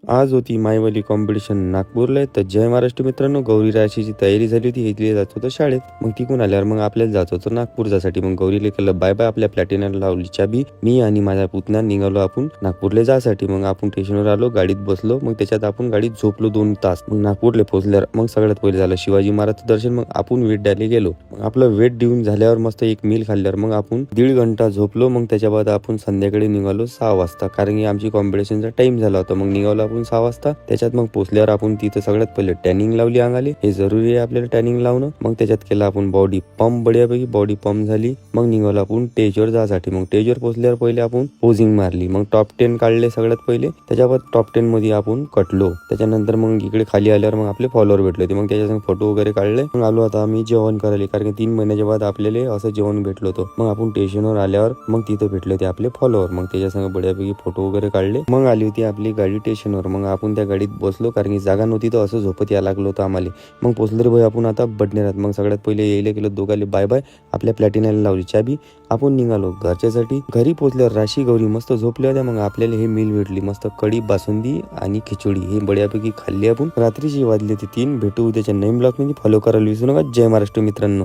आज होती मायवाली कॉम्पिटिशन नागपूरला. तर जय महाराष्ट्र मित्रांनो, गौरी राशीची तयारी झाली होती. इथली जात होतं शाळेत. मग तिकून आल्यावर मग आपल्याला जात होतं नागपूर जासाठी. मग गौरीला केलं बाय बाय. आपल्या प्लॅटिनाला लावली चाबी. मी आणि माझा पुतण्या निघालो आपण नागपूरला जासाठी. मग आपण स्टेशनवर आलो, गाडीत बसलो. मग त्याच्यात आपण गाडीत झोपलो 2 तास. मग नागपूरला पोहोचल्यावर मग सगळ्यात पहिले झालं शिवाजी महाराजचं दर्शन. मग आपण वेट द्यायला गेलो. मग आपलं वेट देऊन झाल्यावर मस्त एक मील खाल्ल्यावर मग आपण 1.5 घंटा झोपलो. मग त्याच्या बाद आपण संध्याकाळी निघालो 6 वाजता, कारण की आमची कॉम्पिटिशनचा टाइम झाला होता. मग निघालो आपण 6 वाजता. त्याच्यात मग पोचल्यावर आपण तिथं सगळ्यात पहिले टॅनिंग लावली अंगाले. हे जरुरी आहे आपल्याला टॅनिंग लावणं. मग त्याच्यात केलं आपण बॉडी पंप. बढियापैकी बॉडी पंप झाली. मग निघालो आपण स्टेजवर जासाठी. मग स्टेजवर पोचल्यावर पहिले आपण पोजिंग मारली. मग टॉप 10 काढले सगळ्यात पहिले. त्याच्यावर टॉप 10 मध्ये आपण कटलो. त्याच्यानंतर मग इकडे खाली आल्यावर मग आपले फॉलोअर भेटले होते. मग त्याच्यात फोटो वगैरे काढले. मग आलो आता आम्ही जेवण करायला, कारण की 3 महिन्याच्या बाद आपल्याला असं जेवण भेटलं होतं. मग आपण स्टेशनवर आल्यावर मग तिथं भेटले होते आपले फॉलोअर. मग त्याच्यासंग बढियापैकी फोटो वगैरे काढले. मग आली होती आपली गाडी स्टेशनवर. मग आपण त्या गाडीत बसलो, कारण की जागा नव्हती तर असं झोपत यायला लागलो होतं आम्हाला. मग पोचलो रे भाई आपण आता बडनेरात. मग सगळ्यात पहिले यायला गेलो दोघाले बाय बाय. आपल्या प्लॅटिनाला लावली चाबी. आपण निघालो घरच्यासाठी. घरी पोचल्यावर राशी गौरी मस्त झोपल्या होत्या. मग आपल्याला हे मील भेटली, मस्त कढी, बासुंदी आणि खिचडी. हे बढियापैकी खाल्ली आपण. रात्रीची वाजली होती 3. भेटू उद्याच्या नवीन ब्लॉग मध्ये. फॉलो करायला विसरू नका. जय महाराष्ट्र मित्रांनो.